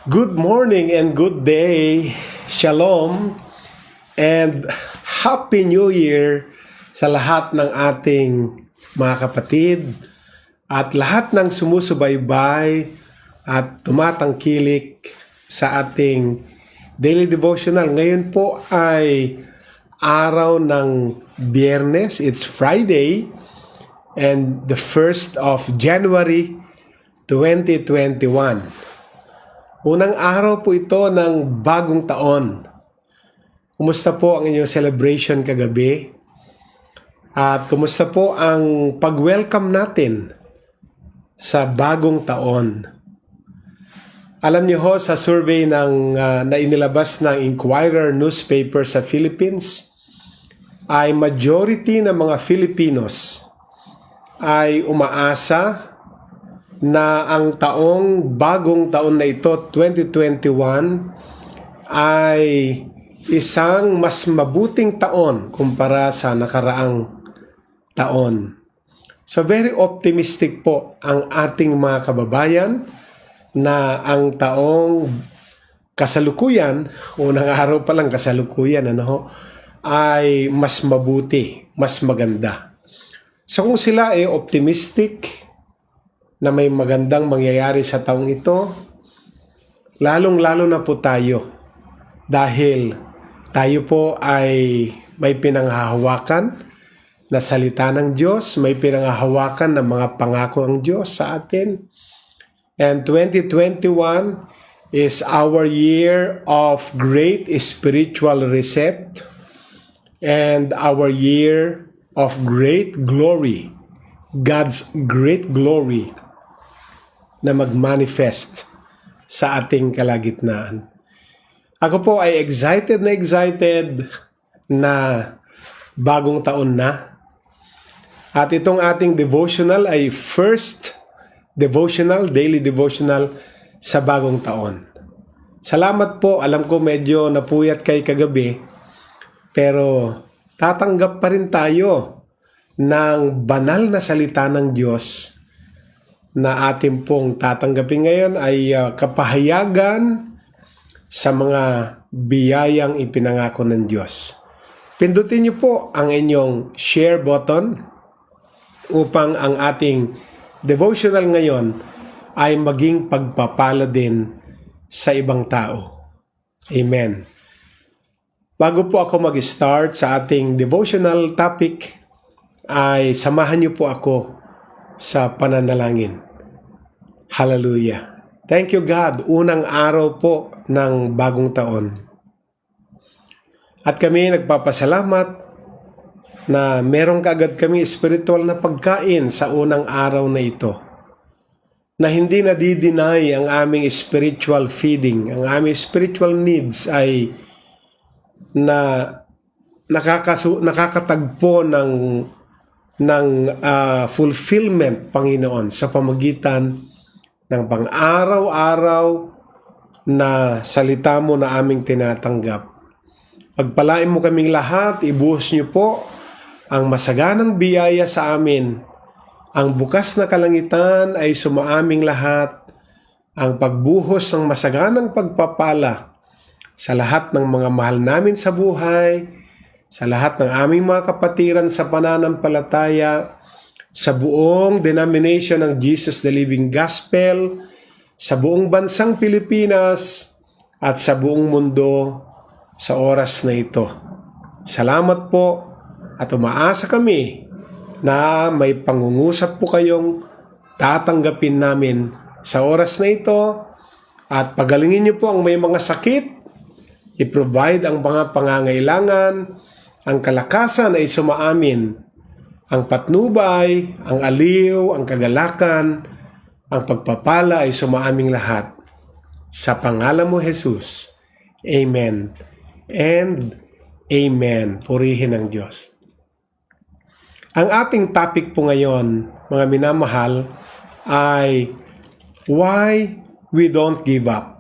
Good morning and good day. Shalom and Happy New Year sa lahat ng ating mga kapatid at lahat ng sumusubaybay at tumatangkilik sa ating daily devotional. Ngayon po ay araw ng Biyernes. It's Friday and the 1st of January 2021. Unang araw po ito ng bagong taon. Kumusta po ang inyong celebration kagabi? At kumusta po ang pag-welcome natin sa bagong taon? Alam niyo ho, sa survey na inilabas ng Inquirer newspaper sa Philippines, ay majority ng mga Filipinos ay umaasa na ang bagong taon na ito, 2021, ay isang mas mabuting taon kumpara sa nakaraang taon. So very optimistic po ang ating mga kababayan na ang taong kasalukuyan, unang araw pa lang kasalukuyan, ay mas mabuti, mas maganda. So kung sila ay optimistic na may magandang mangyayari sa taong ito, lalong-lalo na po tayo dahil tayo po ay may pinanghahawakan na salita ng Diyos, may pinanghahawakan ng mga pangako ng Diyos sa atin. And 2021 is our year of great spiritual reset and our year of great glory, God's great glory na mag-manifest sa ating kalagitnaan. Ako po ay excited na bagong taon na. At itong ating devotional ay first devotional, daily devotional sa bagong taon. Salamat po, alam ko medyo napuyat kay kagabi, pero tatanggap pa rin tayo ng banal na salita ng Diyos na ating pong tatanggapin ngayon ay kapahayagan sa mga biyayang ipinangako ng Diyos. Pindutin niyo po ang inyong share button upang ang ating devotional ngayon ay maging pagpapala din sa ibang tao. Amen. Bago po ako mag-start sa ating devotional topic, ay samahan niyo po ako sa pananalangin. Hallelujah. Thank you God, unang araw po ng bagong taon. At kami nagpapasalamat na meron kaagad kami spiritual na pagkain sa unang araw na ito. Na hindi nadideny ang aming spiritual feeding, ang aming spiritual needs ay nakakatagpo ng fulfillment, Panginoon, sa pamagitan ng pang-araw-araw na salita mo na aming tinatanggap. Pagpalain mo kaming lahat, ibuhos niyo po ang masaganang biyaya sa amin. Ang bukas na kalangitan ay sumaaming lahat. Ang pagbuhos ng masaganang pagpapala sa lahat ng mga mahal namin sa buhay, sa lahat ng aming mga kapatiran sa pananampalataya, sa buong denomination ng Jesus the Living Gospel, sa buong bansang Pilipinas, at sa buong mundo sa oras na ito. Salamat po at umaasa kami na may pangungusap po kayong tatanggapin namin sa oras na ito at pagalingin niyo po ang may mga sakit, i-provide ang mga pangangailangan, ang kalakasan ay sumaamin, ang patnubay, ang aliw, ang kagalakan, ang pagpapala ay sumaaming lahat. Sa pangalan mo, Jesus. Amen. And Amen. Purihin ang Diyos. Ang ating topic po ngayon, mga minamahal, ay why we don't give up.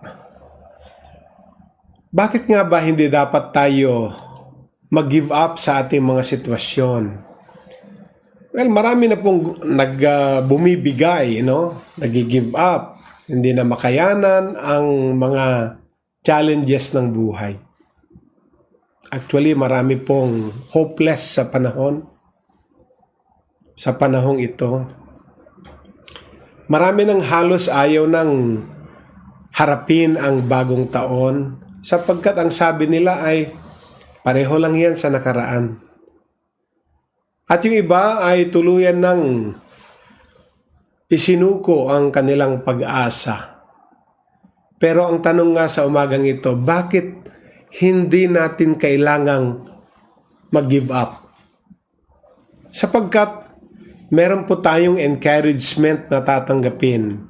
Bakit nga ba hindi dapat tayo mag-give up sa ating mga sitwasyon? Well, marami na pong bumibigay, nag-give up. Hindi na makayanan ang mga challenges ng buhay. Actually, marami pong hopeless sa panahong ito. Marami nang halos ayaw nang harapin ang bagong taon sapagkat ang sabi nila ay pareho lang yan sa nakaraan. At yung iba ay tuluyan ng isinuko ang kanilang pag-asa. Pero ang tanong nga sa umagang ito, bakit hindi natin kailangang mag-give up? Sapagkat meron po tayong encouragement na tatanggapin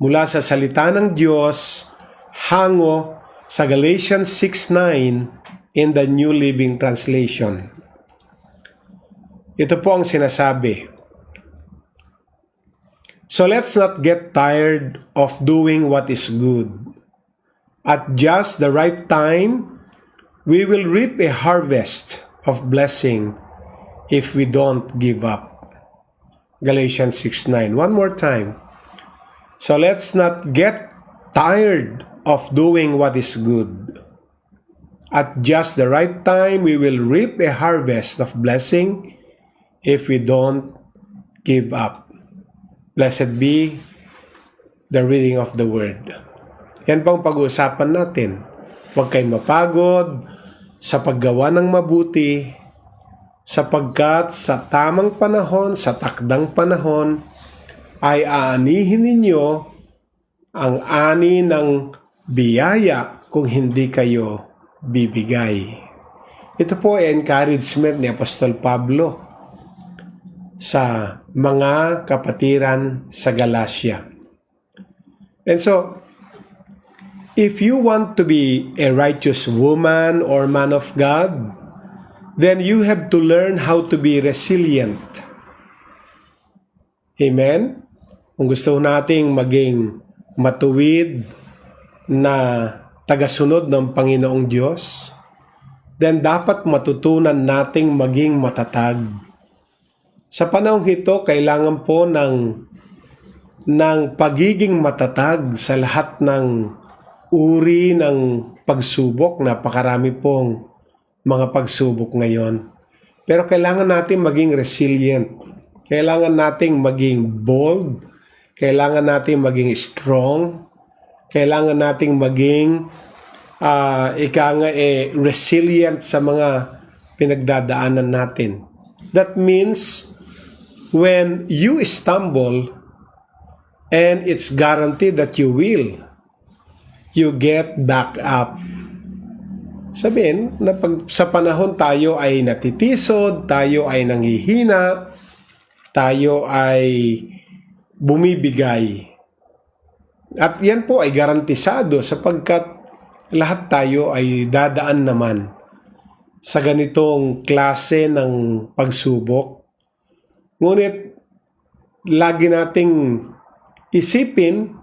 mula sa salita ng Diyos hango sa Galatians 6:9 in the New Living Translation. Ito po ang sinasabi. So let's not get tired of doing what is good. At just the right time, we will reap a harvest of blessing if we don't give up. Galatians 6:9. One more time. So let's not get tired of doing what is good. At just the right time, we will reap a harvest of blessing if we don't give up. Blessed be the reading of the Word. Yan pang pag-uusapan natin. Huwag kayong mapagod sa paggawa ng mabuti sapagkat sa tamang panahon, sa takdang panahon, ay aanihin ninyo ang ani ng biyaya kung hindi kayo bibigay. Ito po ay encouragement ni Apostol Pablo sa mga kapatiran sa Galacia. And so, if you want to be a righteous woman or man of God, then you have to learn how to be resilient. Amen? Kung gusto nating maging matuwid na tagasunod ng Panginoong Diyos, then dapat matutunan nating maging matatag. Sa panahong ito, kailangan po ng pagiging matatag sa lahat ng uri ng pagsubok. Napakarami pong mga pagsubok ngayon. Pero kailangan natin maging resilient. Kailangan nating maging bold. Kailangan nating maging strong. Kailangan nating maging resilient sa mga pinagdadaanan natin. That means when you stumble, and it's guaranteed that you get back up. Sabihin na pag sa panahon tayo ay natitisod, tayo ay nanghihina, tayo ay bumibigay. At yan po ay garantisado sapagkat lahat tayo ay dadaan naman sa ganitong klase ng pagsubok. Ngunit, lagi nating isipin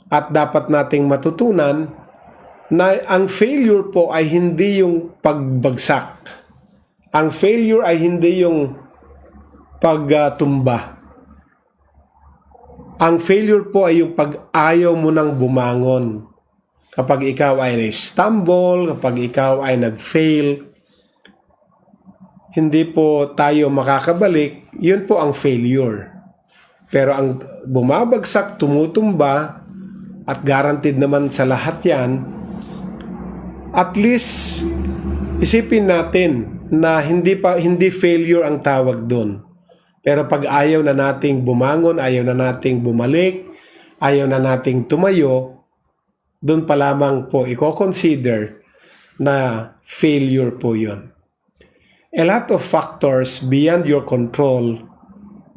at dapat nating matutunan na ang failure po ay hindi yung pagbagsak. Ang failure ay hindi yung pagtumba. Ang failure po ay yung pag-ayaw mo nang bumangon. Kapag ikaw ay na-stumble, kapag ikaw ay nag-fail, hindi po tayo makakabalik, yun po ang failure. Pero ang bumabagsak, tumutumba, at guaranteed naman sa lahat yan, at least isipin natin na hindi failure ang tawag doon. Pero pag ayaw na nating bumangon, ayaw na nating bumalik, ayaw na nating tumayo, doon pa lamang po i-consider na failure po yun. A lot of factors beyond your control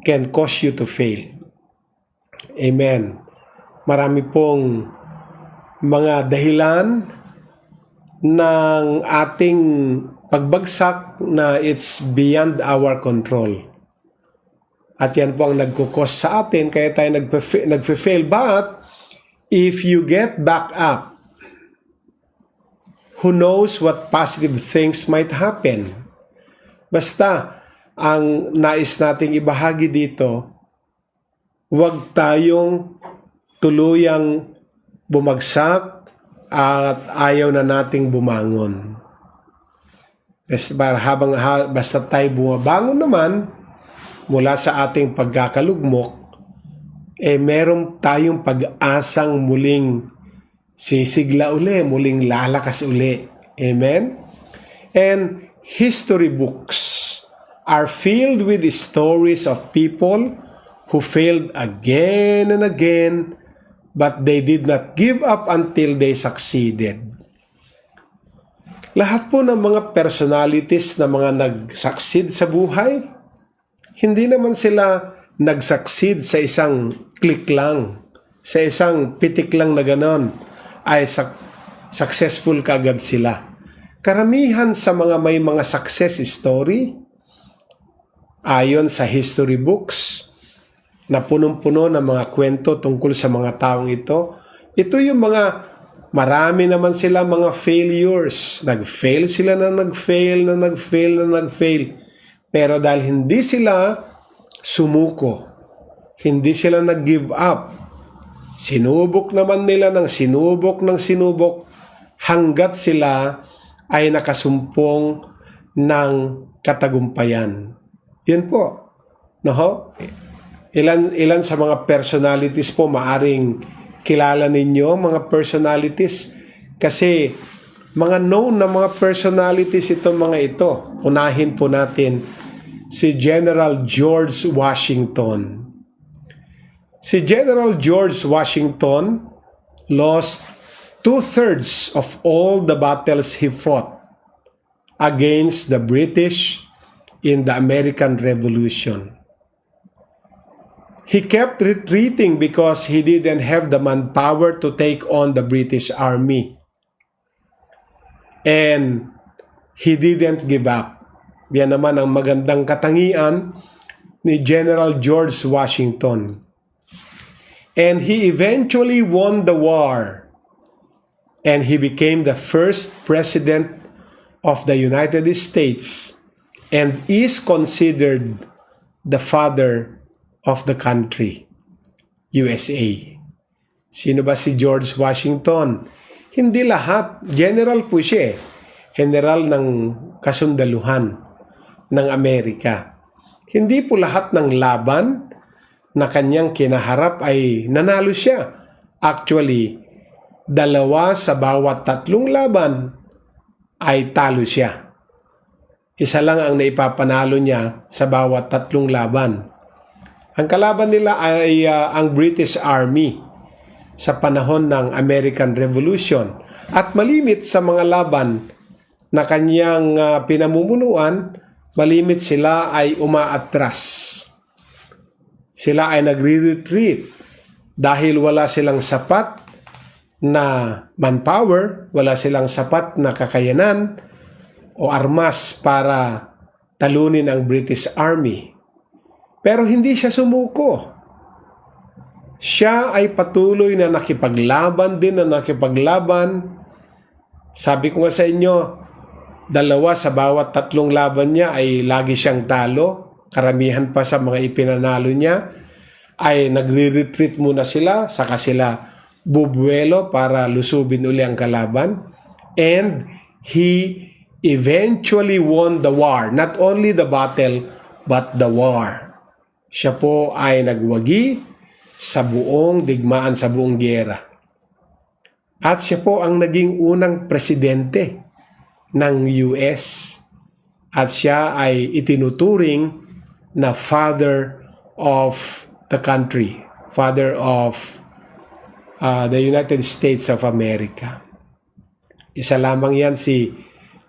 can cause you to fail. Amen. Marami pong mga dahilan ng ating pagbagsak na it's beyond our control. At yan po ang nagkukos sa atin, kaya tayo nagfe-fail. But, if you get back up, who knows what positive things might happen? Basta, ang nais nating ibahagi dito, huwag tayong tuluyang bumagsak at ayaw na nating bumangon. Basta tayo bumabangon naman mula sa ating pagkakalugmok, meron tayong pag-asang muling sisigla uli, muling lalakas uli. Amen? And history books are filled with the stories of people who failed again and again, but they did not give up until they succeeded. Lahat po ng mga personalities na mga nag-succeed sa buhay, hindi naman sila nag-succeed sa isang click lang, sa isang pitik lang na ganon, ay successful kagad sila. Karamihan sa mga may mga success story, ayon sa history books, na punong-puno ng mga kwento tungkol sa mga taong ito, ito yung mga, marami naman sila mga failures. Nag-fail sila na nag-fail, na nag-fail, na nag-fail. Pero dahil hindi sila sumuko, hindi sila nag-give up, sinubok naman nila ng sinubok hanggat sila ay nakasumpong ng katagumpayan. Yun po. No? Ilan sa mga personalities po maaring kilala ninyo, mga personalities? Kasi mga known na mga personalities itong mga ito. Unahin po natin si General George Washington. Si General George Washington lost 2/3 of all the battles he fought against the British in the American Revolution. He kept retreating because he didn't have the manpower to take on the British Army. And he didn't give up. Yan naman ang magandang katangian ni General George Washington. And he eventually won the war. And he became the first president of the United States and is considered the father of the country, USA. Sino ba si George Washington? Hindi lahat. General po siya. General ng kasundaluhan ng Amerika. Hindi po lahat ng laban na kanyang kinaharap ay nanalo siya. Actually, 2 sa bawat 3 laban ay talo siya. Isa lang ang naipapanalo niya sa bawat 3 laban. Ang kalaban nila ay ang British Army sa panahon ng American Revolution. At malimit sa mga laban na kanyang pinamumunuan, malimit sila ay umaatras. Sila ay nagre-retreat dahil wala silang sapat na manpower, wala silang sapat na kakayanan o armas para talunin ang British Army. Pero hindi siya sumuko. Siya ay patuloy na nakipaglaban. Sabi ko nga sa inyo, 2 sa bawat 3 laban niya ay lagi siyang talo. Karamihan pa sa mga ipinanalo niya ay nagre-retreat muna sila, saka sila bubuelo para lusubin uli ang kalaban. And he eventually won the war. Not only the battle, but the war. Siya po ay nagwagi sa buong digmaan, sa buong giyera. At siya po ang naging unang presidente ng US. At siya ay itinuturing na father of the country. Father of the United States of America. Isa lamang yan si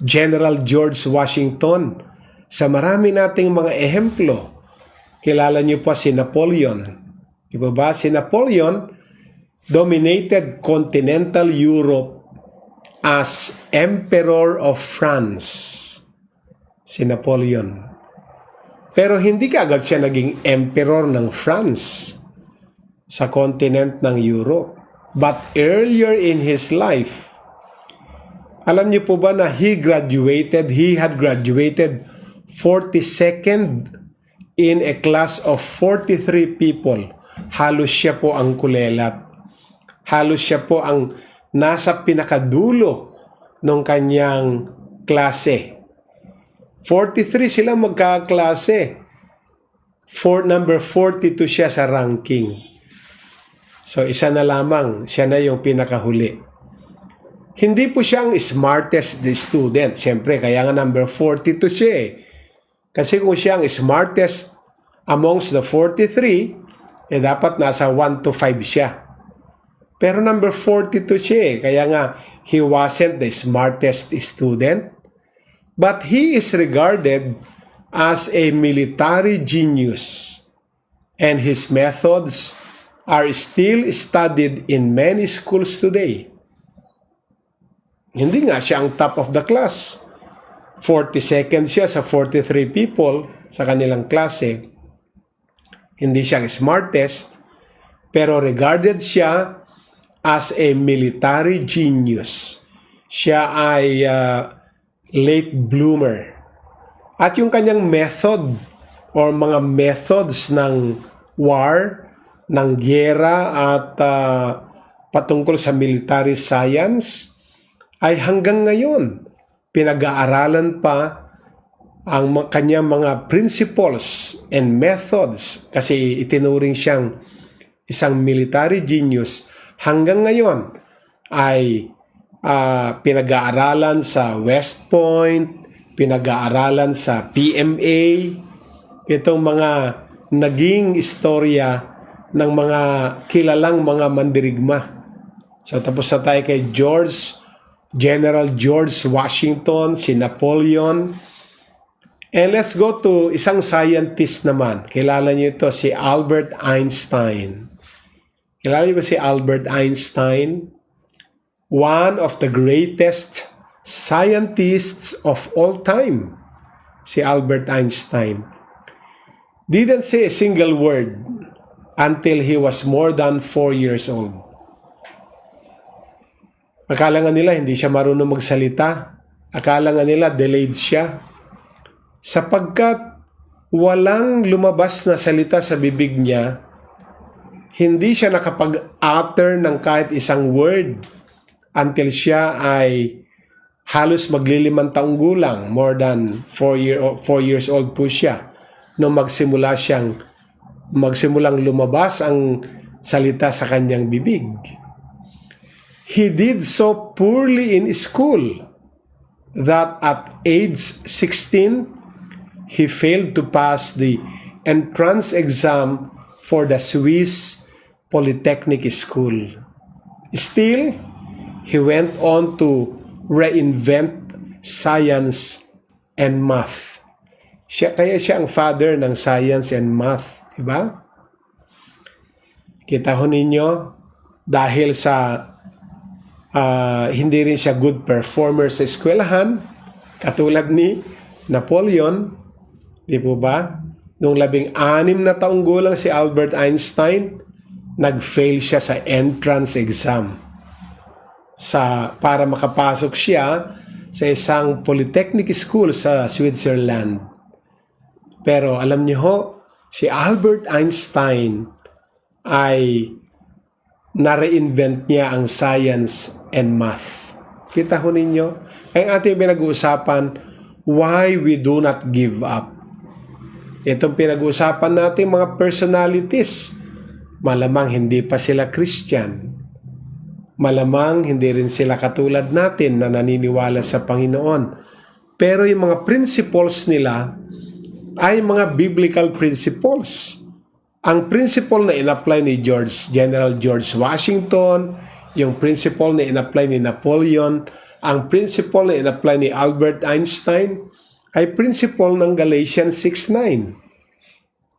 General George Washington. Sa marami nating mga ehemplo, kilala niyo pa si Napoleon. Di ba? Si Napoleon dominated continental Europe as Emperor of France. Si Napoleon. Pero hindi kaagad siya naging Emperor ng France sa continent ng Europe. But earlier in his life, alam niyo po ba na he had graduated 42nd in a class of 43 people. Halos siya po ang kulelat. Halos siya po ang nasa pinakadulo ng kanyang klase. 43 sila magkaklase. Number 42 siya sa ranking. So, isa na lamang. Siya na yung pinakahuli. Hindi po siya ang smartest student. Siyempre, kaya nga number 42 siya eh. Kasi kung siya ang smartest amongst the 43, dapat nasa 1 to 5 siya. Pero number 42 siya eh. Kaya nga, he wasn't the smartest student. But he is regarded as a military genius. And his methods are still studied in many schools today. Hindi nga siya ang top of the class. 42nd siya sa 43 people sa kanilang klase. Hindi siya ang smartest, pero regarded siya as a military genius. Siya ay late bloomer. At yung kanyang method or mga methods ng war, ng gyera at patungkol sa military science ay hanggang ngayon pinag-aaralan pa ang kanyang mga principles and methods kasi itinuring siyang isang military genius. Hanggang ngayon ay pinag-aaralan sa West Point, pinag-aaralan sa PMA, itong mga naging istorya ng mga kilalang mga mandirigma. So tapos na tayo kay General George Washington, si Napoleon. And let's go to isang scientist naman. Kilala niyo ito, si Albert Einstein. Kilala niyo ba si Albert Einstein? One of the greatest scientists of all time. Si Albert Einstein. Didn't say a single word until he was more than 4 years old. Akala nga nila hindi siya marunong magsalita. Akala nga nila delayed siya. Sapagkat walang lumabas na salita sa bibig niya, hindi siya nakapag-utter ng kahit isang word until siya ay halos maglilimang taong gulang. More than 4 years old po siya nung magsimulang lumabas ang salita sa kanyang bibig. He did so poorly in school that at age 16, he failed to pass the entrance exam for the Swiss Polytechnic School. Still, he went on to reinvent science and math. Kaya siya ang father ng science and math, di ba? Kita ho ninyo, dahil sa hindi rin siya good performer sa eskwelahan, katulad ni Napoleon, di po ba? Nung 16 na taong gulang si Albert Einstein, nag-fail siya sa entrance exam para makapasok siya sa isang polytechnic school sa Switzerland. Pero alam niyo ho, si Albert Einstein ay na-reinvent niya ang science and math. Kita ho ninyo? Ang ating pinag-uusapan, why we do not give up. Itong pinag-uusapan natin mga personalities, malamang hindi pa sila Christian. Malamang hindi rin sila katulad natin na naniniwala sa Panginoon. Pero yung mga principles nila ay mga biblical principles. Ang principle na in-apply ni General George Washington, yung principle na in-apply ni Napoleon, ang principle na in-apply ni Albert Einstein, ay principle ng Galatians 6:9.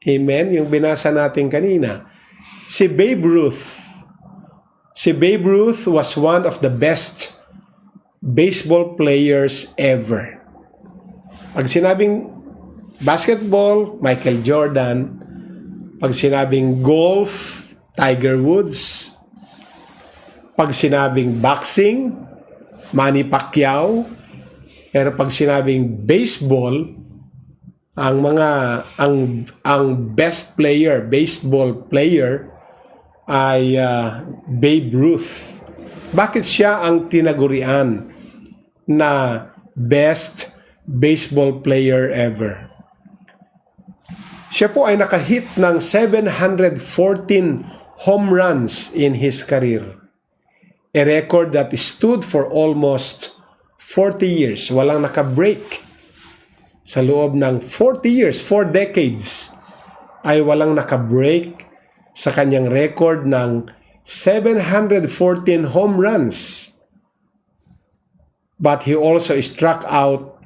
Amen? Yung binasa natin kanina. Si Babe Ruth was one of the best baseball players ever. Pag sinabing basketball, Michael Jordan. Pag sinabing golf, Tiger Woods. Pag sinabing boxing, Manny Pacquiao. Pero pag sinabing baseball, ang best player, baseball player, ay Babe Ruth. Bakit siya ang tinagurian na best baseball player ever? Siya po ay nakahit ng 714 home runs in his career. A record that stood for almost 40 years. Walang nakabreak. Sa loob ng 40 years, 4 decades, ay walang nakabreak sa kanyang record ng 714 home runs. But he also struck out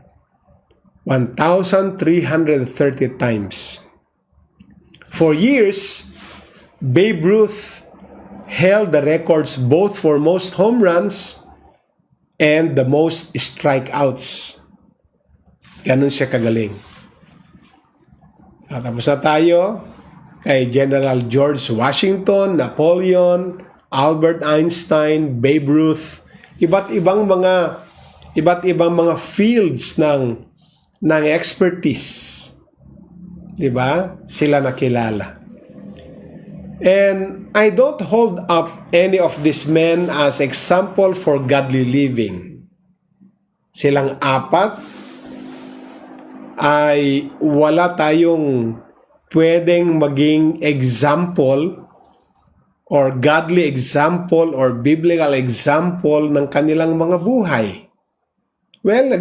1,330 times. For years, Babe Ruth held the records both for most home runs and the most strikeouts. Ganun siya kagaling. At tapos na tayo kay General George Washington, Napoleon, Albert Einstein, Babe Ruth, iba't ibang mga fields ng expertise. 'Di ba? Sila nakilala. And I don't hold up any of these men as example for godly living. Silang apat ay wala tayong pwedeng maging example or godly example or biblical example ng kanilang mga buhay. Well,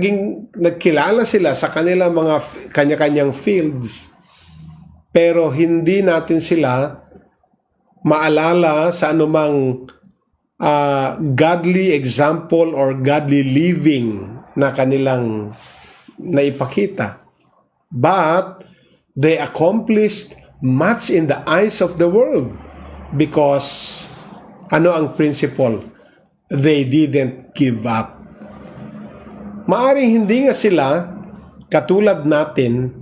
nagkilala sila sa kanilang mga kanya-kanyang fields. Pero hindi natin sila maalala sa anumang godly example or godly living na kanilang naipakita. But they accomplished much in the eyes of the world because ano ang principle? They didn't give up. Maaring hindi nga sila katulad natin,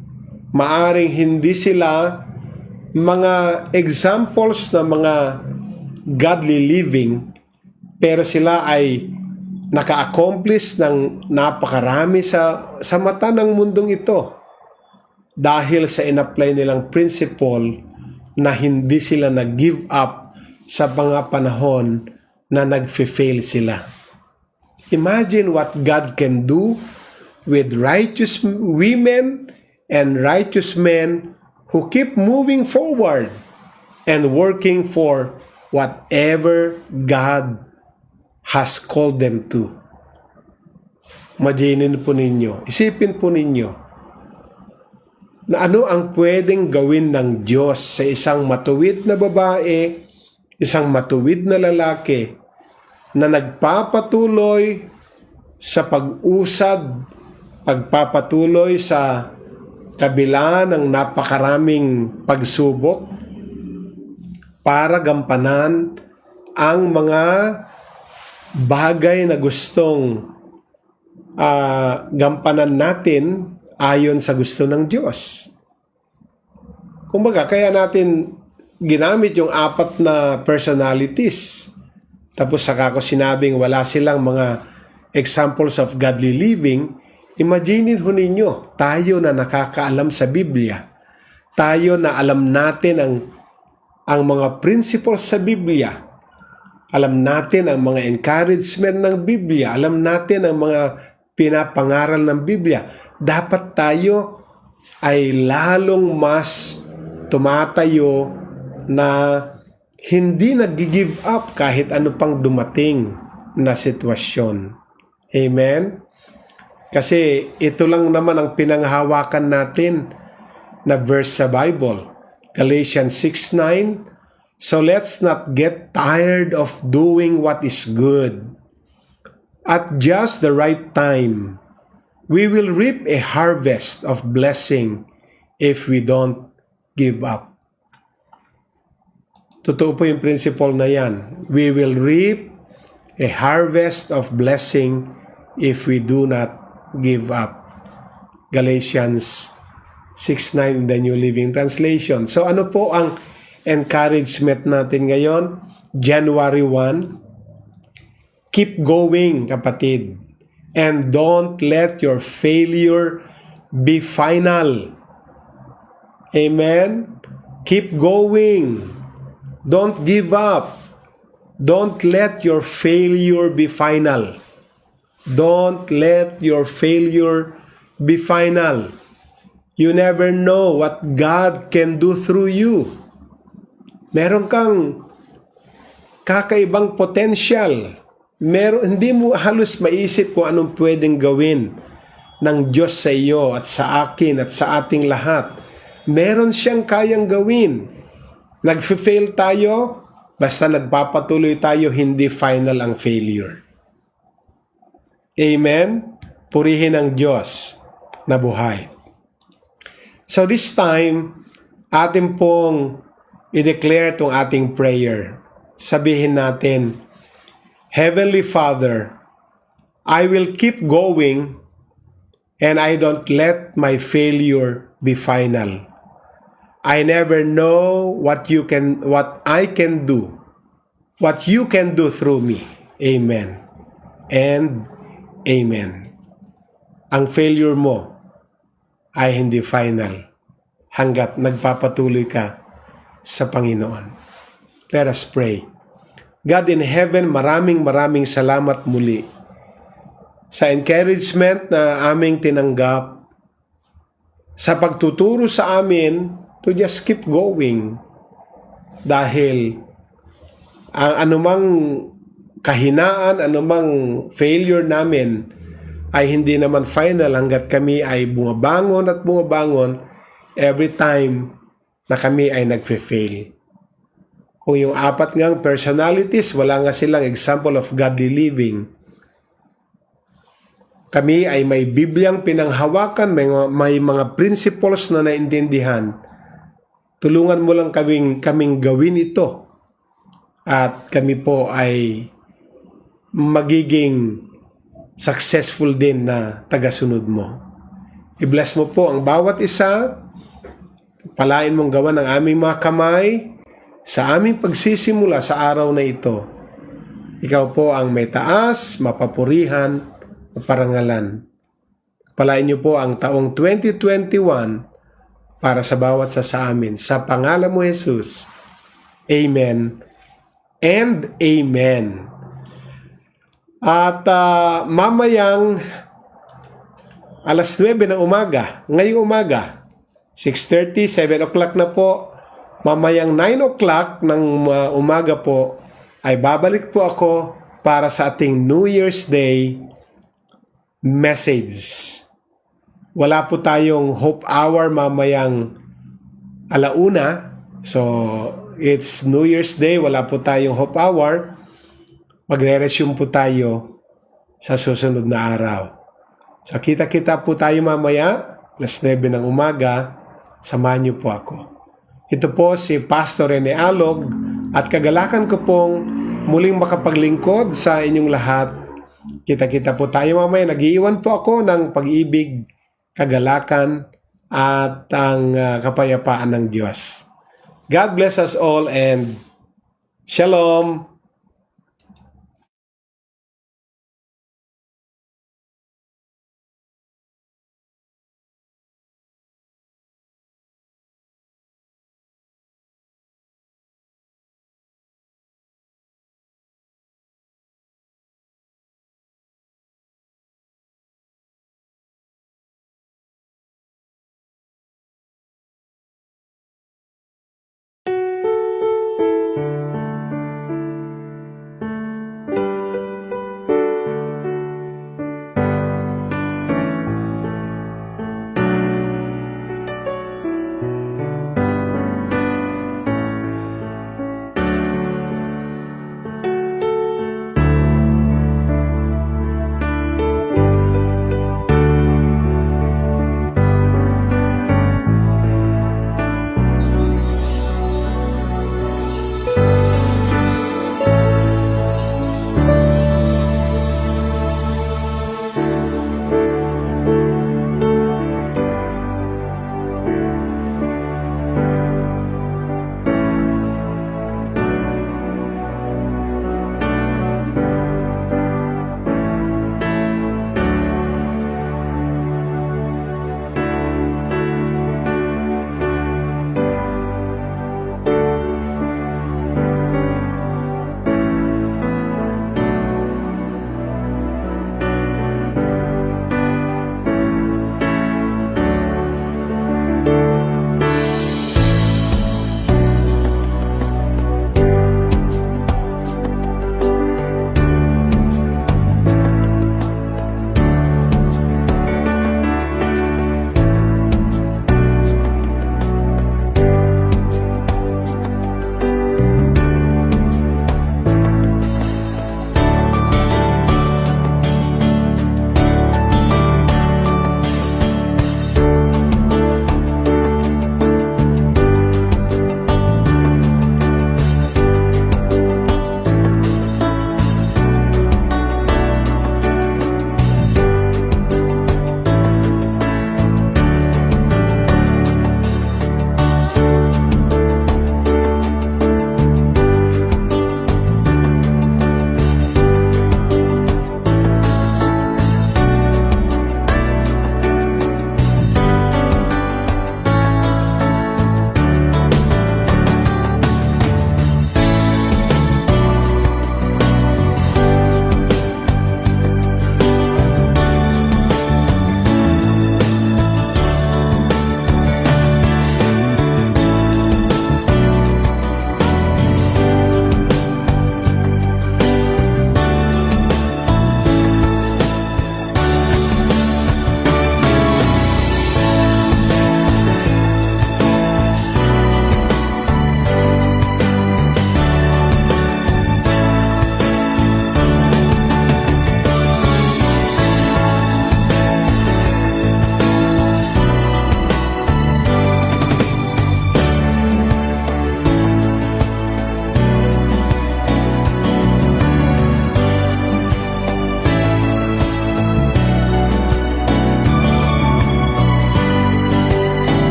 maaring hindi sila mga examples na mga godly living, pero sila ay naka-accomplish ng napakarami sa mata ng mundong ito dahil sa in-apply nilang principle na hindi sila nag-give up sa mga panahon na nag-fail sila. Imagine what God can do with righteous women and righteous men who keep moving forward and working for whatever God has called them to. Imaginin po ninyo, isipin po ninyo, na ano ang pwedeng gawin ng Diyos sa isang matuwid na babae, isang matuwid na lalaki, na nagpapatuloy sa pag-usad, pagpapatuloy sa kabila ng napakaraming pagsubok para gampanan ang mga bagay na gustong gampanan natin ayon sa gusto ng Diyos. Kumbaga, kaya natin ginamit yung 4 na personalities. Tapos saka ko sinabing wala silang mga examples of godly living. Imaginin ho ninyo, tayo na nakakaalam sa Biblia, tayo na alam natin ang mga principles sa Biblia, alam natin ang mga encouragement ng Biblia, alam natin ang mga pinapangaral ng Biblia, dapat tayo ay lalong mas tumatayo na hindi nag-give up kahit ano pang dumating na sitwasyon. Amen? Kasi ito lang naman ang pinanghahawakan natin na verse sa Bible. Galatians 6:9. So let's not get tired of doing what is good. At just the right time, we will reap a harvest of blessing if we don't give up. Totoo po yung principle na yan. We will reap a harvest of blessing if we do not give up. Galatians 6:9 in the New Living Translation. So ano po ang encouragement natin ngayon? January 1, keep going, kapatid. And don't let your failure be final. Amen? Keep going. Don't give up. Don't let your failure be final. Don't let your failure be final. You never know what God can do through you. Meron kang kakaibang potential. Hindi mo halos maisip kung anong pwedeng gawin ng Diyos sa iyo at sa akin at sa ating lahat. Meron siyang kayang gawin. Nag-fail tayo, basta nagpapatuloy tayo, hindi final ang failure. Amen? Purihin ang Diyos na buhay. So this time, atin pong i-declare itong ating prayer. Sabihin natin, Heavenly Father, I will keep going and I don't let my failure be final. I never know what I can do, what you can do through me. Amen. And amen. Ang failure mo ay hindi final hanggat nagpapatuloy ka sa Panginoon. Let us pray. God in heaven, maraming salamat muli sa encouragement na aming tinanggap, sa pagtuturo sa amin to just keep going. Dahil ang anumang kahinaan, anumang failure namin ay hindi naman final hanggat kami ay bumabangon at bumabangon every time na kami ay nagfe-fail. Kung yung apat ngang personalities, wala nga silang example of godly living. Kami ay may Bibliang pinanghawakan, may mga principles na naintindihan. Tulungan mo lang kaming gawin ito. At kami po ay magiging successful din na tagasunod mo. I-bless mo po ang bawat isa. Palain mong gawa ng aming mga kamay sa aming pagsisimula sa araw na ito. Ikaw po ang may taas, mapapurihan, parangalan. Palain niyo po ang taong 2021 para sa bawat sa amin. Sa pangalan mo, Jesus. Amen and amen. At mamayang alas 9 ng umaga, ngayong umaga, 6:30, 7 o'clock na po, mamayang 9 o'clock ng umaga po, ay babalik po ako para sa ating New Year's Day message. Wala po tayong Hope Hour mamayang alauna. So, it's New Year's Day, wala po tayong Hope Hour. Magre-resume po tayo sa susunod na araw. So, kita-kita po tayo mamaya, alas 9 ng umaga. Samahan niyo po ako. Ito po si Pastor Rene Alog at kagalakan ko pong muling makapaglingkod sa inyong lahat. Kita-kita po tayo mamaya. Nag-iiwan po ako ng pag-ibig, kagalakan, at ang kapayapaan ng Diyos. God bless us all and Shalom!